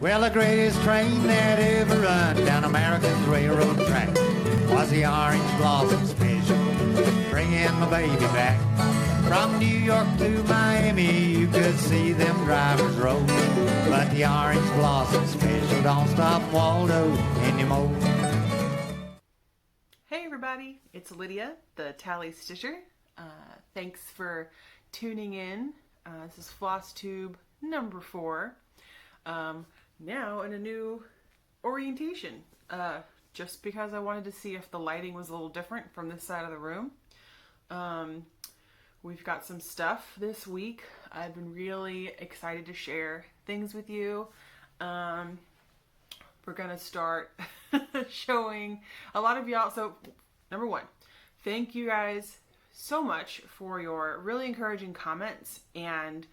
Well, the greatest train that ever run down America's railroad track was the orange blossom special, bringing my baby back. From New York to Miami, you could see them drivers roll, but the orange blossom special don't stop Waldo anymore. Hey everybody, it's Lydia, the TallyStitcher. Thanks for tuning in. This is Flosstube number 4. Now in a new orientation, just because I wanted to see if the lighting was a little different from this side of the room. We've got some stuff this week. I've been really excited to share things with you. We're gonna start showing a lot of y'all. So number 1, thank you guys so much for your really encouraging comments and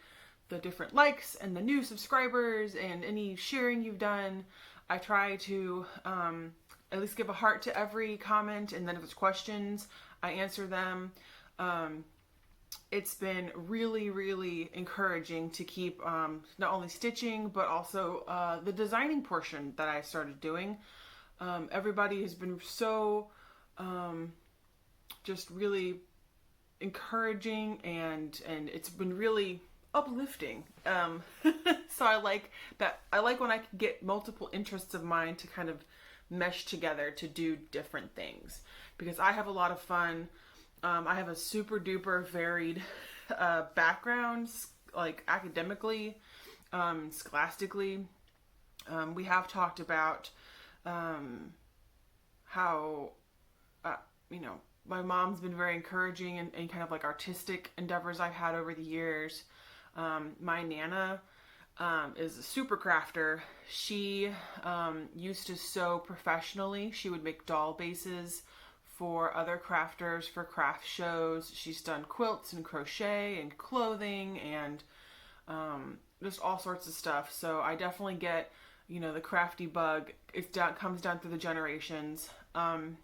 the different likes and the new subscribers and any sharing you've done. I try to at least give a heart to every comment, and then if there's questions, I answer them. It's been really, really encouraging to keep not only stitching, but also the designing portion that I started doing. Everybody has been so just really encouraging, and it's been really uplifting. So I like that. I like when I can get multiple interests of mine to kind of mesh together to do different things, because I have a lot of fun. I have a super duper varied background, like academically, scholastically. We have talked about how my mom's been very encouraging in kind of like artistic endeavors I've had over the years. My Nana is a super crafter. She used to sew professionally. She would make doll bases for other crafters for craft shows. She's done quilts and crochet and clothing and just all sorts of stuff. So I definitely get, the crafty bug. Comes down through the generations. And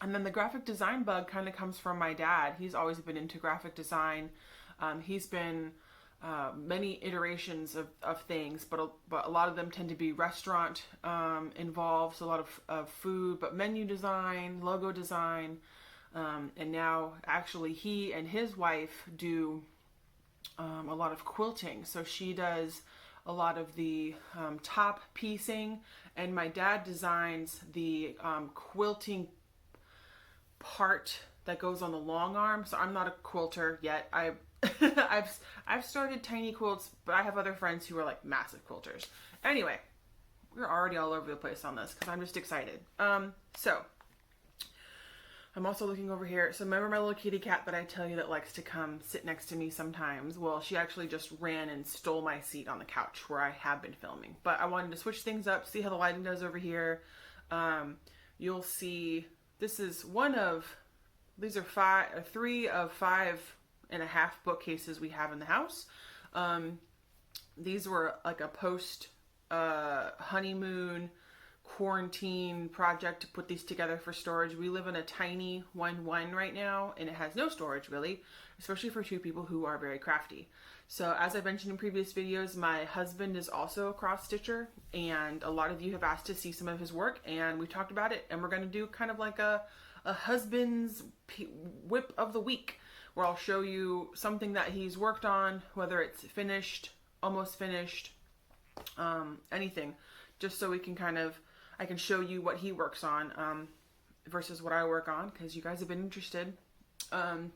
then the graphic design bug kind of comes from my dad. He's always been into graphic design. He's been many iterations of things, but a lot of them tend to be restaurant involved, so a lot of food, but menu design, logo design, and now actually he and his wife do a lot of quilting. So she does a lot of the top piecing, and my dad designs the quilting part that goes on the long arm. So I'm not a quilter yet. I've started tiny quilts, but I have other friends who are like massive quilters. Anyway, we're already all over the place on this because I'm just excited. So I'm also looking over here. So remember my little kitty cat that I tell you that likes to come sit next to me sometimes? Well, she actually just ran and stole my seat on the couch where I have been filming. But I wanted to switch things up, see how the lighting does over here. You'll see this is these are 3 of 5.5 bookcases we have in the house. These were like a post honeymoon quarantine project to put these together for storage. We live in a tiny 1-1 right now, and it has no storage really, especially for 2 people who are very crafty. So as I mentioned in previous videos, my husband is also a cross stitcher, and a lot of you have asked to see some of his work, and we talked about it, and we're going to do kind of like a husband's whip of the week, where I'll show you something that he's worked on, whether it's finished, almost finished, anything, just so we can I can show you what he works on versus what I work on, because you guys have been interested. And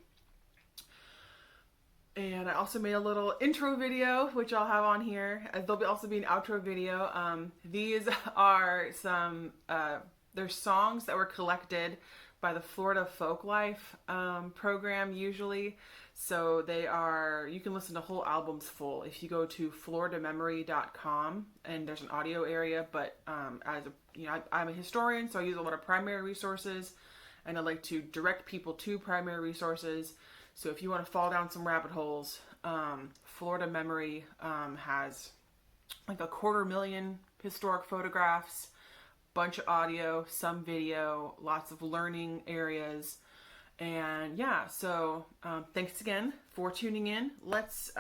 I also made a little intro video, which I'll have on here. There'll also be an outro video. These are some, they're songs that were collected by the Florida Folklife program usually. So they are, you can listen to whole albums full if you go to floridamemory.com, and there's an audio area, but I'm a historian, so I use a lot of primary resources, and I like to direct people to primary resources. So if you want to fall down some rabbit holes, Florida Memory has like 250,000 historic photographs, bunch of audio, some video, lots of learning areas. And yeah, so thanks again for tuning in. Let's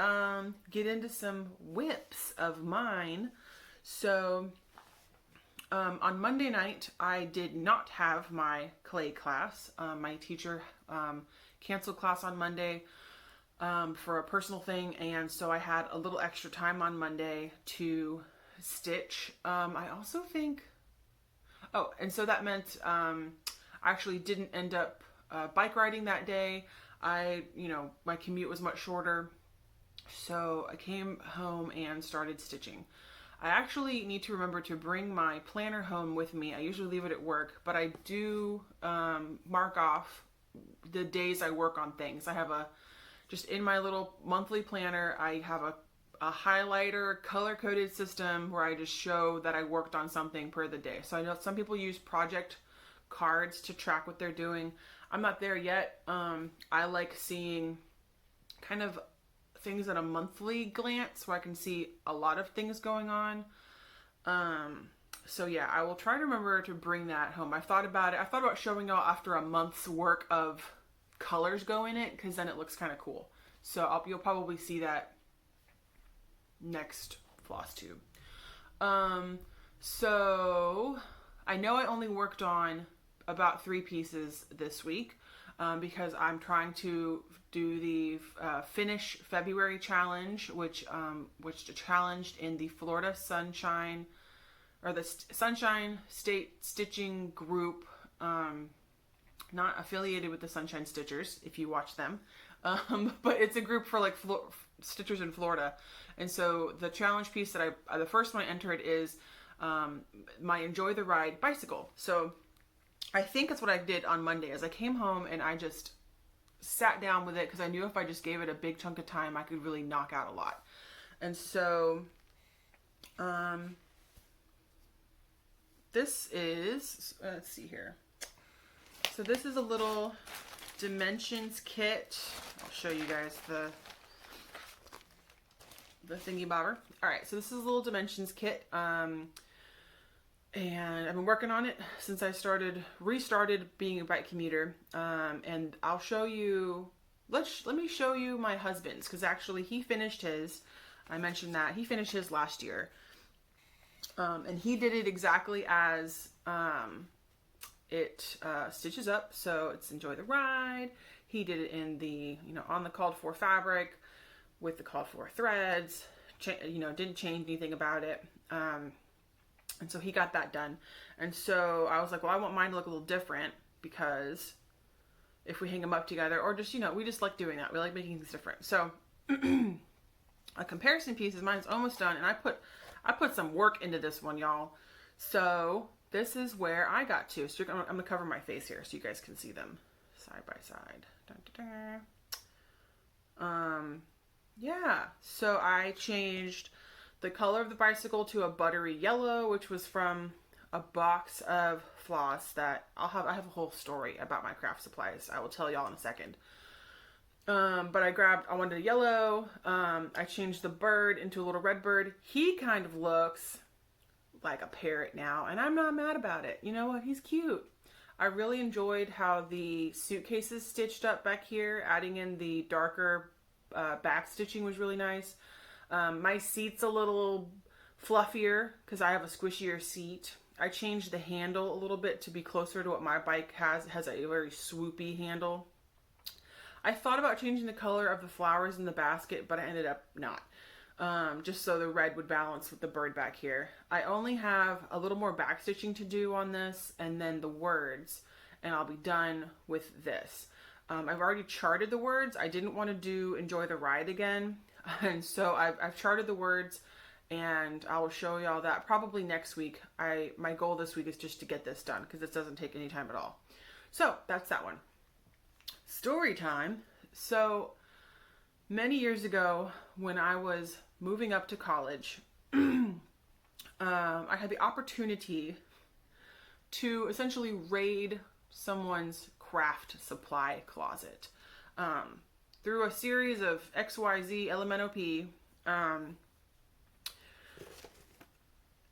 get into some whips of mine. So on Monday night, I did not have my clay class. My teacher canceled class on Monday for a personal thing, and so I had a little extra time on Monday to stitch. I also think, and so that meant I actually didn't end up bike riding that day. My commute was much shorter, so I came home and started stitching. I actually need to remember to bring my planner home with me. I usually leave it at work, but I do mark off the days I work on things. I have just in my little monthly planner, I have a highlighter color-coded system where I just show that I worked on something per the day. So I know some people use project cards to track what they're doing. I'm not there yet. I like seeing kind of things at a monthly glance where I can see a lot of things going on. So yeah, I will try to remember to bring that home. I've thought about it. I thought about showing y'all after a month's work of colors go in it, because then it looks kind of cool. So you'll probably see that next Flosstube. So I know I only worked on about 3 pieces this week because I'm trying to do the Finish February challenge, which challenged in the Florida Sunshine, or the Sunshine State Stitching Group, not affiliated with the Sunshine Stitchers, if you watch them, but it's a group for like stitchers in Florida. And so the challenge piece that the first one I entered is my Enjoy the Ride bicycle. So I think that's what I did on Monday, is I came home and I just sat down with it, because I knew if I just gave it a big chunk of time, I could really knock out a lot. And so this is, let's see here. So this is a little dimensions kit. I'll show you guys the thingy bobber. All right, so this is a little dimensions kit. And I've been working on it since I restarted being a bike commuter. And I'll show you, let me show you my husband's, because actually he finished his. I mentioned that he finished his last year. And he did it exactly as it stitches up. So it's Enjoy the Ride. He did it in the, on the called for fabric with the called for threads, didn't change anything about it. And so he got that done. And so I was like, well, I want mine to look a little different, because if we hang them up together, or just, we just like doing that. We like making things different. So a comparison piece is mine's almost done. And I put some work into this one, y'all. So this is where I got to. So I'm going to cover my face here so you guys can see them side by side. Dun, dun, dun. Yeah. So I changed the color of the bicycle to a buttery yellow, which was from a box of floss that I have a whole story about my craft supplies. I will tell y'all in a second. But I wanted a yellow. I changed the bird into a little red bird. He kind of looks like a parrot now, and I'm not mad about it. You know what? He's cute. I really enjoyed how the suitcases stitched up back here. Adding in the darker back stitching was really nice. My seat's a little fluffier because I have a squishier seat. I changed the handle a little bit to be closer to what my bike has. It has a very swoopy handle. I thought about changing the color of the flowers in the basket, but I ended up not. Just so the red would balance with the bird back here. I only have a little more back stitching to do on this, and then the words, and I'll be done with this. I've already charted the words. I didn't want to do Enjoy the Ride again, and so I've charted the words, and I will show y'all that probably next week. My goal this week is just to get this done, because this doesn't take any time at all. So that's that one. Story time. So many years ago, when I was moving up to college, I had the opportunity to essentially raid someone's craft supply closet. Through a series of XYZ LMNOP,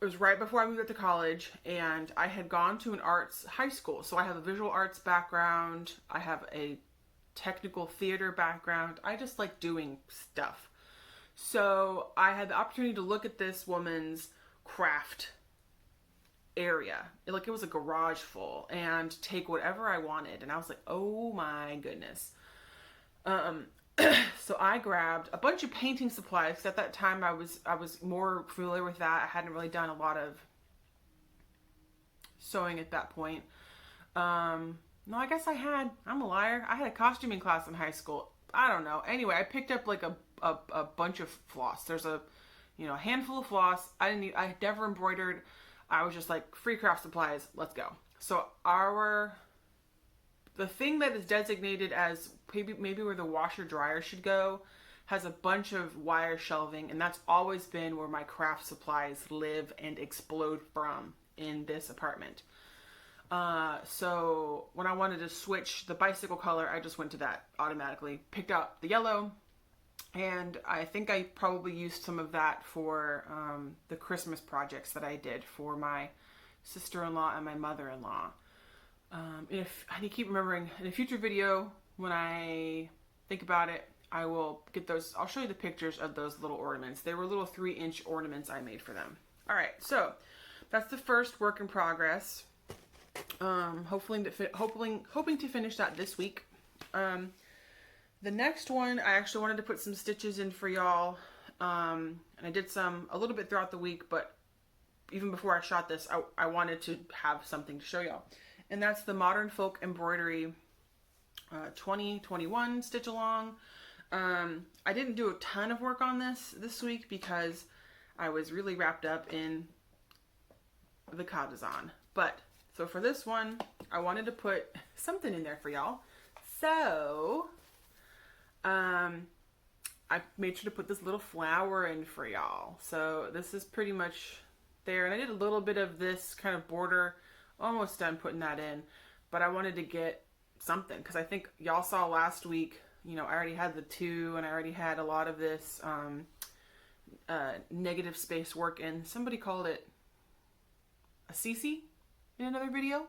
it was right before I moved up to college, and I had gone to an arts high school. So I have a visual arts background. I have a technical theater background. I just like doing stuff. So I had the opportunity to look at this woman's craft area. Like it was a garage full, and take whatever I wanted. And I was like, oh my goodness. So I grabbed a bunch of painting supplies, 'cause at that time I was more familiar with that. I hadn't really done a lot of sewing at that point. No, I guess I'm a liar. I had a costuming class in high school. I don't know. Anyway, I picked up like a bunch of floss. There's a handful of floss. I never embroidered. I was just like, free craft supplies, let's go. So the thing that is designated as maybe where the washer dryer should go has a bunch of wire shelving, and that's always been where my craft supplies live and explode from in this apartment. So when I wanted to switch the bicycle color, I just went to that automatically, picked out the yellow, and I think I probably used some of that for the Christmas projects that I did for my sister-in-law and my mother-in-law. If I keep remembering, in a future video, when I think about it, I will get those. I'll show you the pictures of those little ornaments. They were little 3-inch ornaments I made for them. All right, so that's the first work in progress. Hoping to finish that this week. The next one, I actually wanted to put some stitches in for y'all. And I did some a little bit throughout the week, but even before I shot this, I wanted to have something to show y'all. And that's the Modern Folk Embroidery 2021 Stitchalong. I didn't do a ton of work on this week because I was really wrapped up in the Kadazan. But, so for this one, I wanted to put something in there for y'all. So, I made sure to put this little flower in for y'all. So this is pretty much there. And I did a little bit of this kind of border, almost done putting that in. But I wanted to get something, because I think y'all saw last week, I already had the 2, and I already had a lot of this negative space work in. Somebody called it a CC in another video.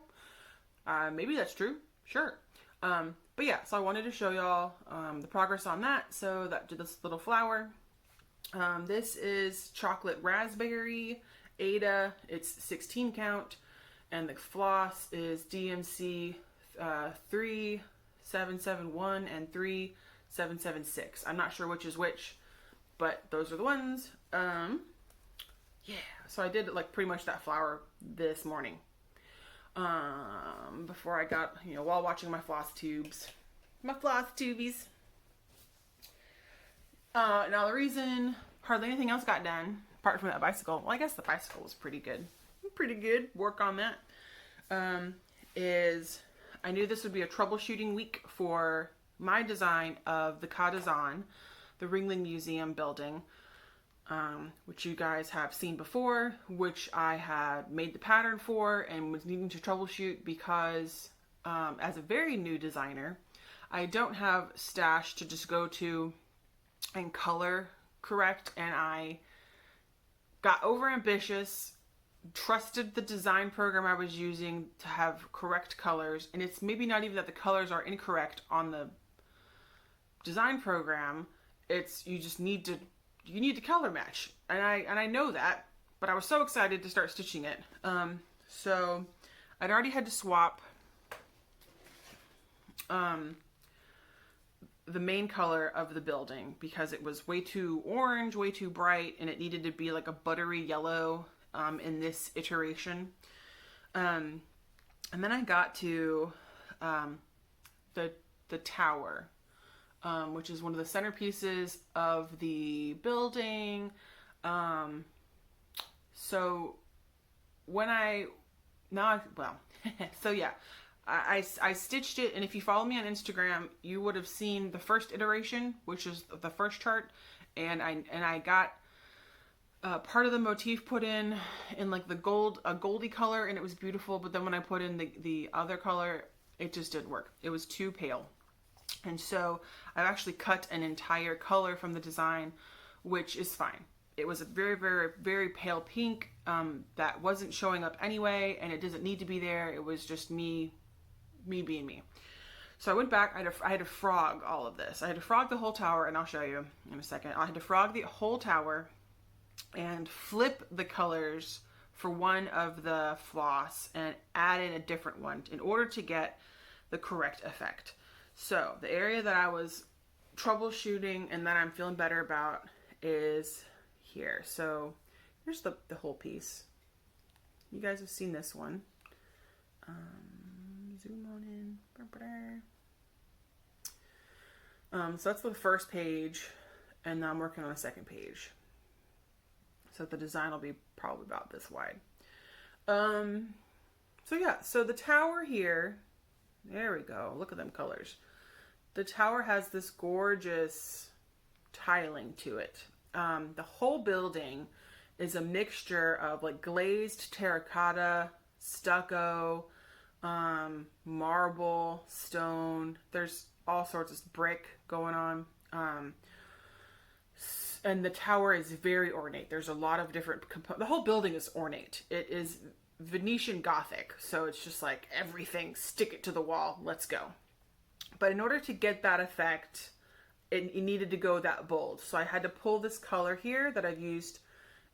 Maybe that's true. Sure. But yeah, so I wanted to show y'all the progress on that. So that did this little flower. This is chocolate raspberry Ada. It's 16 count, and the floss is DMC 3771 and 3776. I'm not sure which is which, but those are the ones. Yeah, so I did like pretty much that flower this morning. Before I got, while watching my floss tubies. Now the reason hardly anything else got done, apart from that bicycle, well, I guess the bicycle was pretty good work on that, is I knew this would be a troubleshooting week for my design of the Kadazan, the Ringling Museum building, which you guys have seen before, which I had made the pattern for and was needing to troubleshoot because as a very new designer, I don't have stash to just go to and color correct, and I got over ambitious, trusted the design program I was using to have correct colors, and it's maybe not even that the colors are incorrect on the design program, it's you need to color match, and I know that, but I was so excited to start stitching it. So I'd already had to swap the main color of the building because it was way too orange, way too bright, and it needed to be like a buttery yellow in this iteration. And then I got to the tower, which is one of the centerpieces of the building. So when so yeah, I stitched it, and if you follow me on Instagram, you would have seen the first iteration, which is the first chart, and I got part of the motif put in like a goldy color, and it was beautiful, but then when I put in the other color, it just didn't work. It was too pale. And so I've actually cut an entire color from the design, which is fine. It was a very, very, very pale pink that wasn't showing up anyway, and it doesn't need to be there. It was just me being me. So I went back. I had to frog all of this. I had to frog the whole tower, and I'll show you in a second. I had to frog the whole tower, and flip the colors for one of the floss and add in a different one in order to get the correct effect. So the area that I was troubleshooting and that I'm feeling better about is here. So here's the whole piece. You guys have seen this one. Zoom on in. So that's the first page, and now I'm working on a second page. So the design will be probably about this wide. So yeah, so the tower here, there we go. Look at them colors. The tower has this gorgeous tiling to it. The whole building is a mixture of like glazed terracotta, stucco, marble, stone. There's all sorts of brick going on. And the tower is very ornate. There's a lot of different components. The whole building is ornate. It is Venetian Gothic. So it's just like everything, stick it to the wall, let's go. But in order to get that effect, it needed to go that bold. So I had to pull this color here that I've used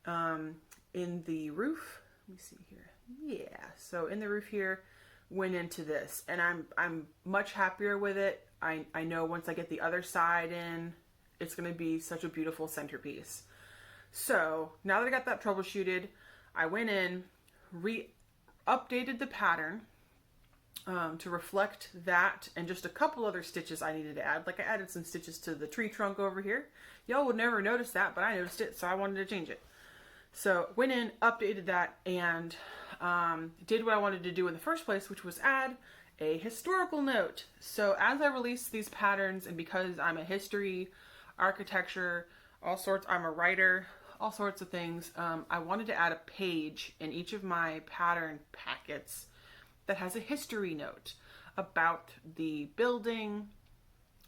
in the roof. Let me see here. Yeah, so in the roof here, went into this. And I'm much happier with it. I know once I get the other side in, it's going to be such a beautiful centerpiece. So now that I got that troubleshooted, I went in, updated the pattern to reflect that and just a couple other stitches I needed to add. Like I added some stitches to the tree trunk over here. Y'all would never notice that, but I noticed it, so I wanted to change it. So went in, updated that, and did what I wanted to do in the first place, which was add a historical note. So as I release these patterns, and because I'm a history, architecture, I'm a writer, all sorts of things, I wanted to add a page in each of my pattern packets that has a history note about the building,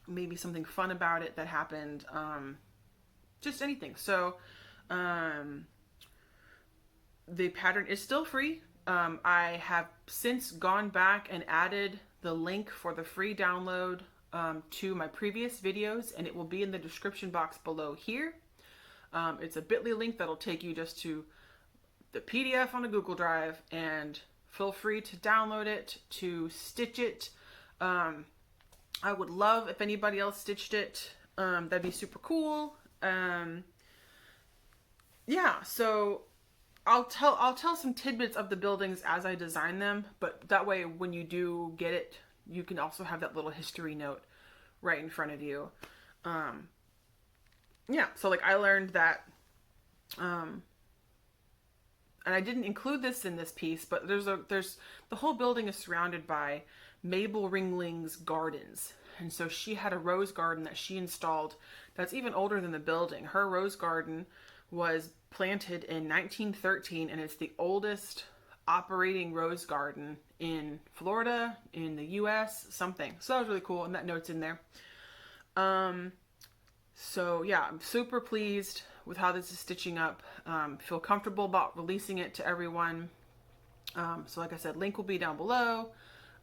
maybe something fun about it that happened, just anything. So the pattern is still free. I have since gone back and added the link for the free download to my previous videos, and it will be in the description box below here. It's a bit.ly link that'll take you just to the PDF on a Google Drive, and feel free to download it, to stitch it. I would love if anybody else stitched it. That'd be super cool. Yeah, so I'll tell some tidbits of the buildings as I design them, but that way when you do get it, you can also have that little history note right in front of you. Yeah, so like I learned that, and I didn't include this in this piece, but there's the whole building is surrounded by Mabel Ringling's gardens. And so she had a rose garden that she installed that's even older than the building. Her rose garden was planted in 1913, and it's the oldest operating rose garden in Florida, in the US, something. So that was really cool, and that note's in there. So yeah, I'm super pleased with how this is stitching up. Feel comfortable about releasing it to everyone. So like I said, link will be down below.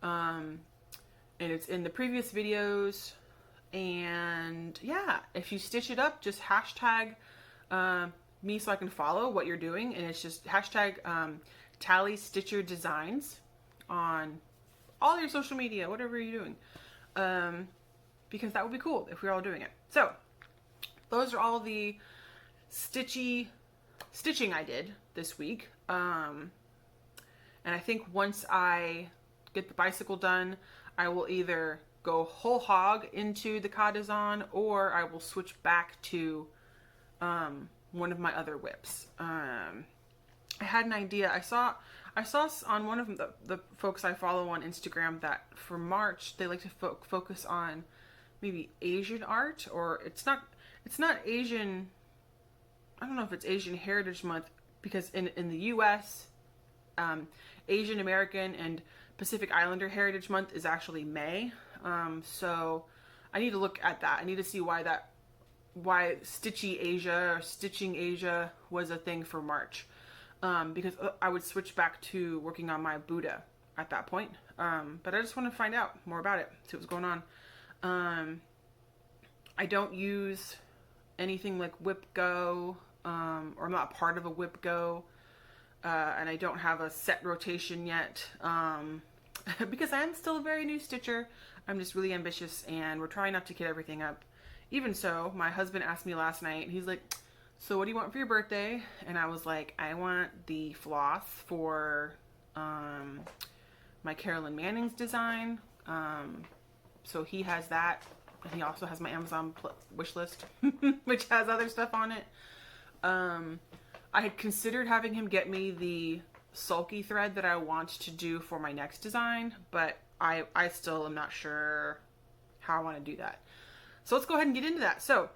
And it's in the previous videos. And yeah, if you stitch it up, just hashtag me so I can follow what you're doing. And it's just hashtag TallyStitcher Designs on all your social media, whatever you're doing. Because that would be cool if we're all doing it. So those are all the stitching I did this week. And I think once I get the bicycle done, I will either go whole hog into the Kadazan, or I will switch back to one of my other whips. I had an idea. I saw on one of the folks I follow on Instagram that for March they like to focus on maybe Asian art, or it's not Asian. I don't know if it's Asian Heritage Month, because in the U.S., Asian American and Pacific Islander Heritage Month is actually May. So I need to look at that. I need to see why Stitchy Asia or Stitching Asia was a thing for March. Because I would switch back to working on my Buddha at that point. But I just want to find out more about it, see what's going on. I don't use anything like Whip Go. or I'm not part of a whip go, and I don't have a set rotation yet, because I am still a very new stitcher. I'm just really ambitious, and we're trying not to kit everything up. Even so, my husband asked me last night, he's like, so what do you want for your birthday? And I was like, I want the floss for my Carolyn Manning's design. So he has that. And he also has my Amazon wish list, which has other stuff on it. I had considered having him get me the sulky thread that I want to do for my next design, but I still am not sure how I want to do that. So let's go ahead and get into that. So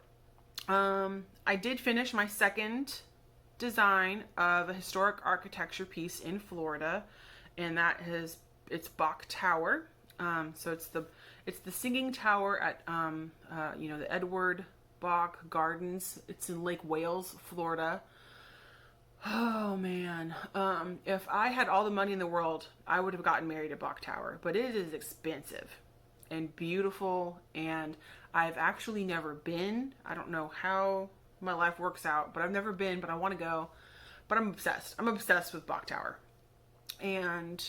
I did finish my second design of a historic architecture piece in Florida, and it's Bach Tower. So it's the singing tower at the Edward Bach Gardens. It's in Lake Wales, Florida. Oh man, if I had all the money in the world, I would have gotten married at Bach Tower, but it is expensive and beautiful, and I've actually never been. I don't know how my life works out, but I've never been, but I want to go. But I'm obsessed. I'm obsessed with Bach Tower. And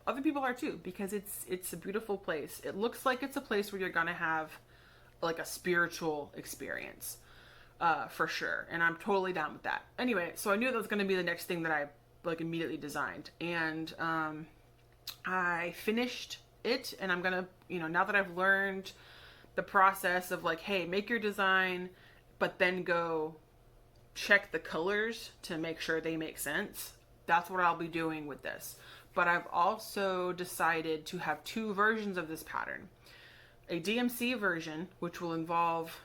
other people are too, because it's a beautiful place. It looks like it's a place where you're going to have like a spiritual experience, for sure. And I'm totally down with that. Anyway, so I knew that was going to be the next thing that I like immediately designed. And I finished it, and I'm going to, now that I've learned the process of like, hey, make your design, but then go check the colors to make sure they make sense. That's what I'll be doing with this. But I've also decided to have two versions of this pattern. A DMC version, which will involve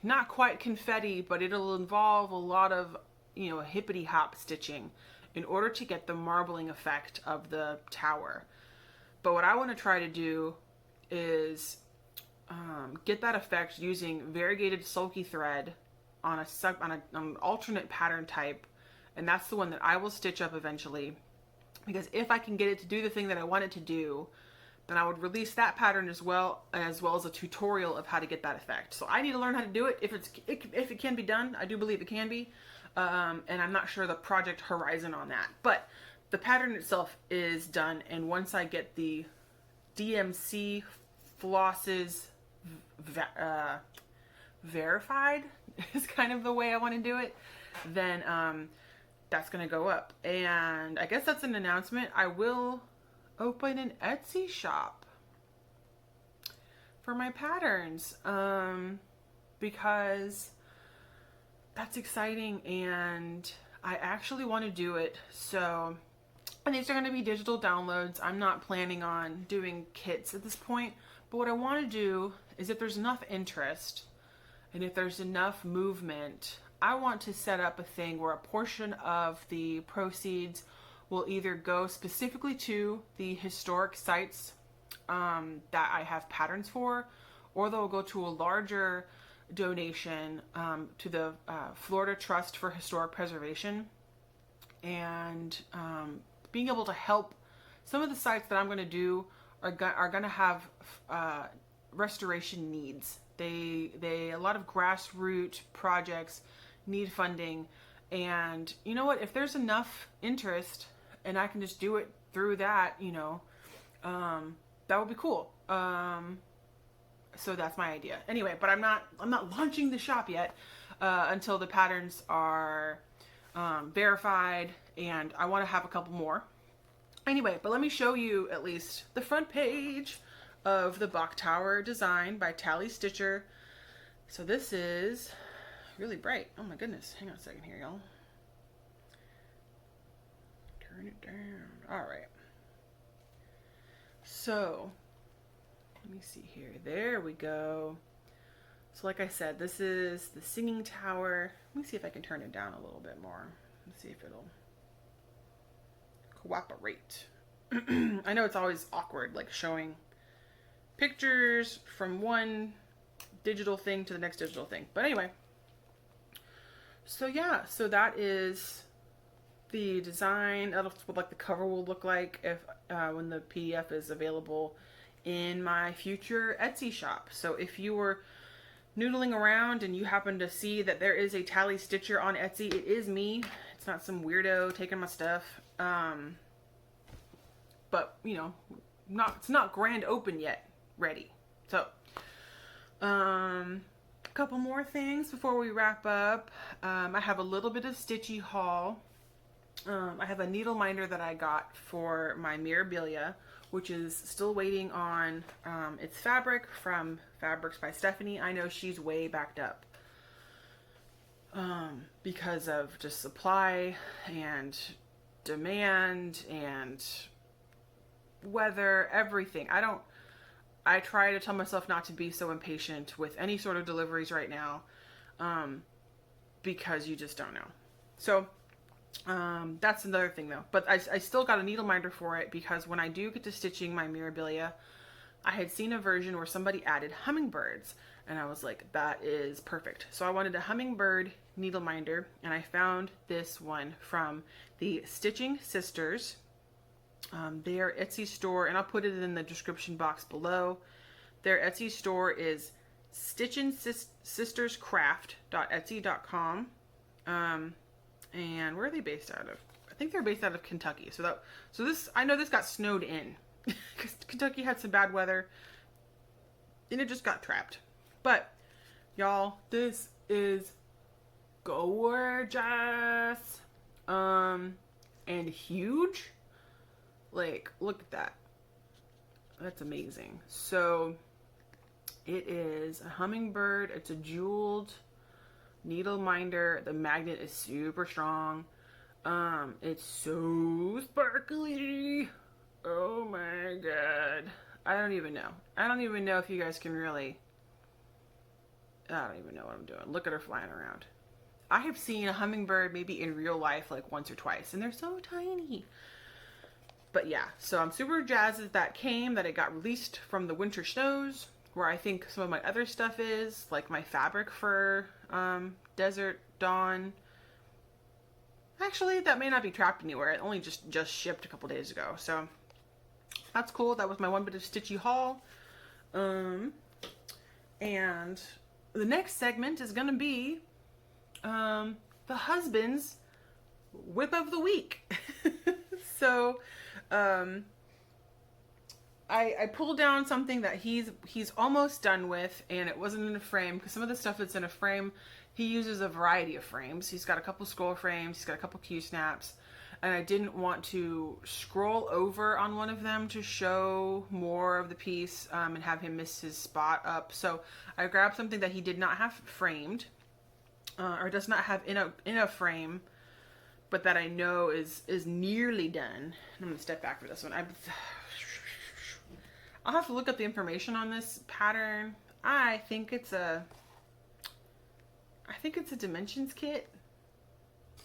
not quite confetti, but it'll involve a lot of, hippity hop stitching in order to get the marbling effect of the tower. But what I want to try to do is get that effect using variegated sulky thread on an alternate pattern type, and that's the one that I will stitch up eventually, because if I can get it to do the thing that I want it to do, then I would release that pattern as well as a tutorial of how to get that effect. So I need to learn how to do it. If it can be done, I do believe it can be, and I'm not sure the project horizon on that, but the pattern itself is done, and once I get the DMC flosses verified is kind of the way I want to do it, then that's going to go up. And I guess that's an announcement. I will open an Etsy shop for my patterns, because that's exciting, and I actually want to do it. So, and these are going to be digital downloads. I'm not planning on doing kits at this point, but what I want to do is, if there's enough interest and if there's enough movement, I want to set up a thing where a portion of the proceeds will either go specifically to the historic sites that I have patterns for, or they'll go to a larger donation to the Florida Trust for Historic Preservation, and being able to help some of the sites that I'm going to do are going to have restoration needs. A lot of grassroots projects need funding, and you know what, if there's enough interest and I can just do it through that, that would be cool. So that's my idea. Anyway, but I'm not launching the shop yet until the patterns are verified, and I want to have a couple more. Anyway, but let me show you at least the front page of the Bach Tower design by TallyStitcher. So this is really bright. Oh my goodness. Hang on a second here, y'all. Turn it down. All right. So let me see here. There we go. So like I said, this is the singing tower. Let me see if I can turn it down a little bit more. Let's see if it'll cooperate. I know it's always awkward, like showing pictures from one digital thing to the next digital thing. But anyway, so yeah, so that is the design. That's what like the cover will look like if when the PDF is available in my future Etsy shop. So if you were noodling around and you happen to see that there is a TallyStitcher on Etsy, it is me. It's not some weirdo taking my stuff. But you know, it's not grand open yet, ready. So, a couple more things before we wrap up. I have a little bit of Stitchy haul. I have a needle minder that I got for my Mirabilia, which is still waiting on its fabric from Fabrics by Stephanie. I know she's way backed up because of just supply and demand and weather, everything. I try to tell myself not to be so impatient with any sort of deliveries right now because you just don't know. So that's another thing though. But I still got a needle minder for it because when I do get to stitching my Mirabilia, I had seen a version where somebody added hummingbirds and I was like, that is perfect. So I wanted a hummingbird needle minder and I found this one from the Stitching Sisters. Their Etsy store, and I'll put it in the description box below. Their Etsy store is stitchingsisterscraft.etsy.com. And where are they based out of? I think they're based out of Kentucky. So this, I know this got snowed in because Kentucky had some bad weather and it just got trapped. But y'all, this is gorgeous and huge. Like, look at that. That's amazing. So it is a hummingbird. It's a jeweled needle minder. The magnet is super strong. It's so sparkly. Oh my god. I don't even know. I don't even know if you guys can really... I don't even know what I'm doing. Look at her flying around. I have seen a hummingbird maybe in real life like once or twice, and they're so tiny. But yeah, so I'm super jazzed that it got released from the winter snows, where I think some of my other stuff is, like my fabric for Desert Dawn. Actually, that may not be trapped anywhere. It only just shipped a couple days ago. So that's cool. That was my one bit of Stitchy haul. And the next segment is going to be the husband's whip of the week. So I pulled down something that he's almost done with, and it wasn't in a frame, because some of the stuff that's in a frame, he uses a variety of frames. He's got a couple scroll frames, he's got a couple Q-snaps, and I didn't want to scroll over on one of them to show more of the piece and have him miss his spot up. So I grabbed something that he did not have framed, or does not have in a frame, but that I know is nearly done. I'm going to step back for this one. I'll have to look up the information on this pattern. I think it's a dimensions kit.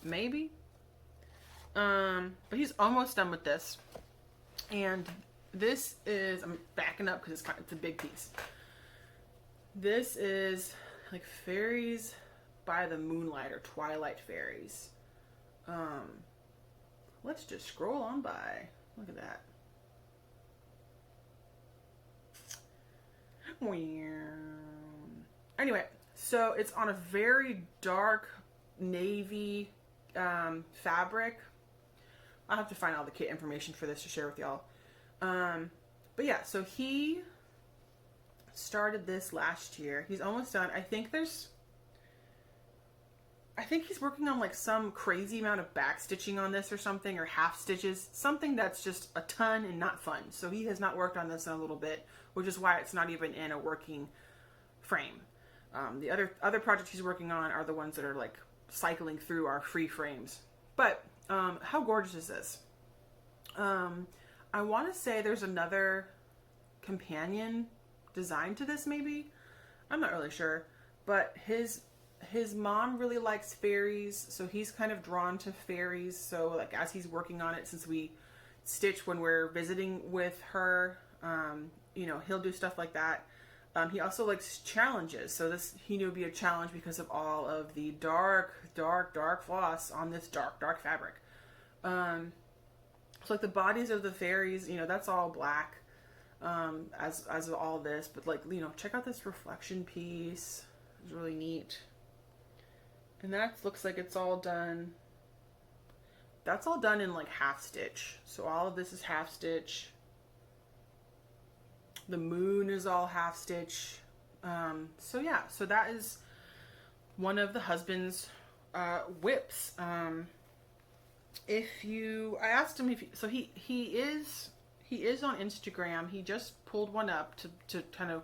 Maybe. But he's almost done with this. And this is, I'm backing up because it's a big piece. This is like Fairies by the Moonlight, or Twilight Fairies. Let's just scroll on by. Look at that. Anyway, so it's on a very dark navy fabric. I'll have to find all the kit information for this to share with y'all. But yeah, so he started this last year. He's almost done. I think he's working on like some crazy amount of back stitching on this or something, or half stitches, something that's just a ton and not fun. So he has not worked on this in a little bit, which is why it's not even in a working frame. The other projects he's working on are the ones that are like cycling through our free frames. But how gorgeous is this? I want to say there's another companion design to this, maybe. I'm not really sure, but his mom really likes fairies, so he's kind of drawn to fairies. So like as he's working on it, since we stitch when we're visiting with her, you know, he'll do stuff like that. He also likes challenges, so this he knew would be a challenge because of all of the dark floss on this dark fabric. So like the bodies of the fairies, you know, that's all black, as all this, but like, you know, check out this reflection piece. It's really neat. And that looks like it's all done. That's all done in like half stitch. So all of this is half stitch. The moon is all half stitch. So yeah, so that is one of the husband's whips. I asked him if he is on Instagram. He just pulled one up to kind of,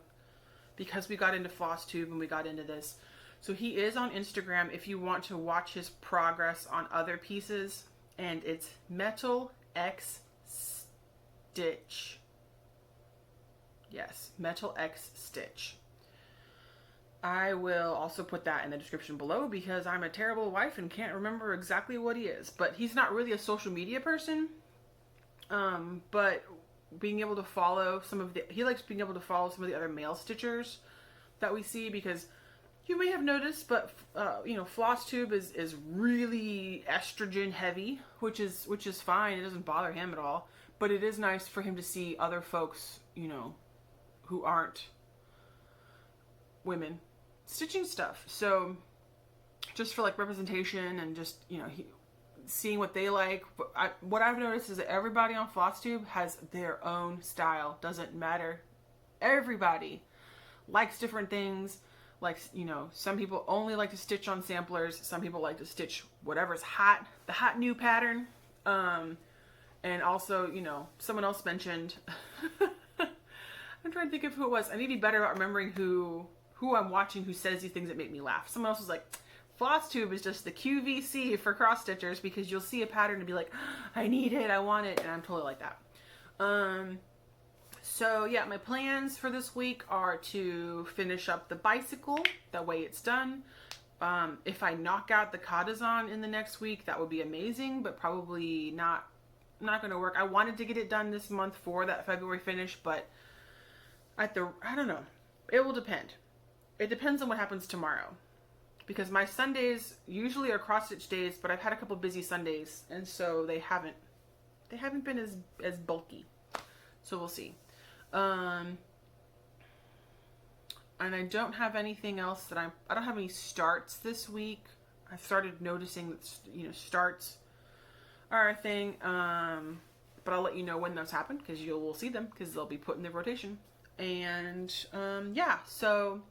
because we got into Flosstube and we got into this. So he is on Instagram if you want to watch his progress on other pieces, and it's Metal X Stitch. Yes, Metal X Stitch. I will also put that in the description below because I'm a terrible wife and can't remember exactly what he is. But he's not really a social media person. But being able to follow he likes being able to follow some of the other male stitchers that we see, because you may have noticed, but Flosstube is really estrogen heavy, which is fine. It doesn't bother him at all. But it is nice for him to see other folks, who aren't women stitching stuff. So just for like representation and just, seeing what they like. What I've noticed is that everybody on Flosstube has their own style. Doesn't matter. Everybody likes different things. Like, some people only like to stitch on samplers. Some people like to stitch whatever's hot, the hot new pattern. And also, someone else mentioned, I'm trying to think of who it was. I need to be better about remembering who I'm watching who says these things that make me laugh. Someone else was like, Flosstube is just the QVC for cross stitchers, because you'll see a pattern and be like, I need it, I want it, and I'm totally like that. So yeah, my plans for this week are to finish up the bicycle. That way it's done. If I knock out the Katazan in the next week, that would be amazing, but probably not going to work. I wanted to get it done this month for that February finish, but I don't know. It will depend. It depends on what happens tomorrow, because my Sundays usually are cross stitch days, but I've had a couple busy Sundays, and so they haven't been as bulky. So we'll see. And I don't have anything else that I don't have any starts this week. I've started noticing that starts are a thing. But I'll let you know when those happen, because you will see them, because they'll be put in the rotation. And yeah, so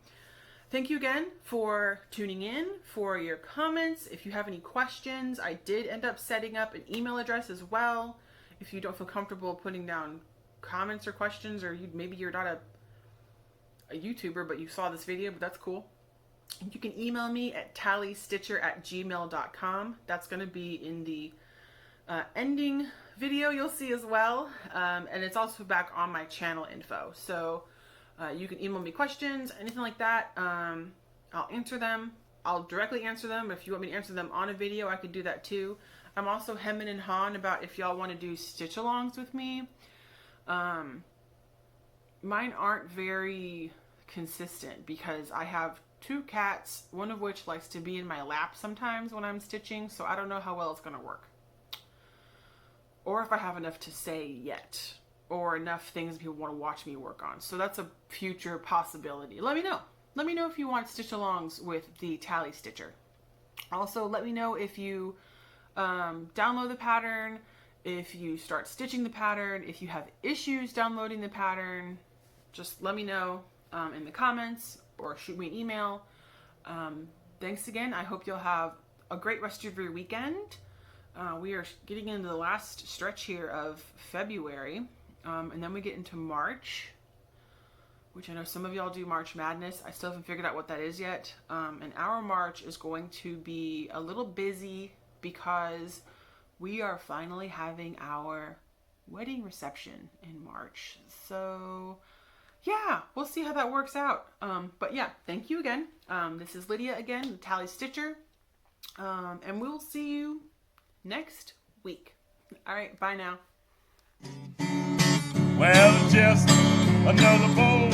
thank you again for tuning in, for your comments. If you have any questions, I did end up setting up an email address as well. If you don't feel comfortable putting down comments or questions, or maybe you're not a YouTuber, but you saw this video, but that's cool. You can email me at TallyStitcher@gmail.com. That's going to be in the ending video you'll see as well. And it's also back on my channel info. So you can email me questions, anything like that. I'll answer them. I'll directly answer them. If you want me to answer them on a video, I could do that too. I'm also hemming and hawing about if y'all want to do Stitchalongs with me. Mine aren't very consistent because I have 2 cats, one of which likes to be in my lap sometimes when I'm stitching, so I don't know how well it's going to work. Or if I have enough to say yet, or enough things people want to watch me work on. So that's a future possibility. Let me know. Let me know if you want Stitchalongs with the TallyStitcher. Also, let me know if you download the pattern, if you start stitching the pattern, if you have issues downloading the pattern. Just let me know in the comments, or shoot me an email. Thanks again. I hope you'll have a great rest of your weekend. We are getting into the last stretch here of February, and then we get into March, which I know some of y'all do March Madness. I still haven't figured out what that is yet. And our March is going to be a little busy because we are finally having our wedding reception in March. So yeah, we'll see how that works out. But yeah, thank you again. This is Lydia again, the TallyStitcher. And we'll see you next week. All right, bye now. Well, just another bowl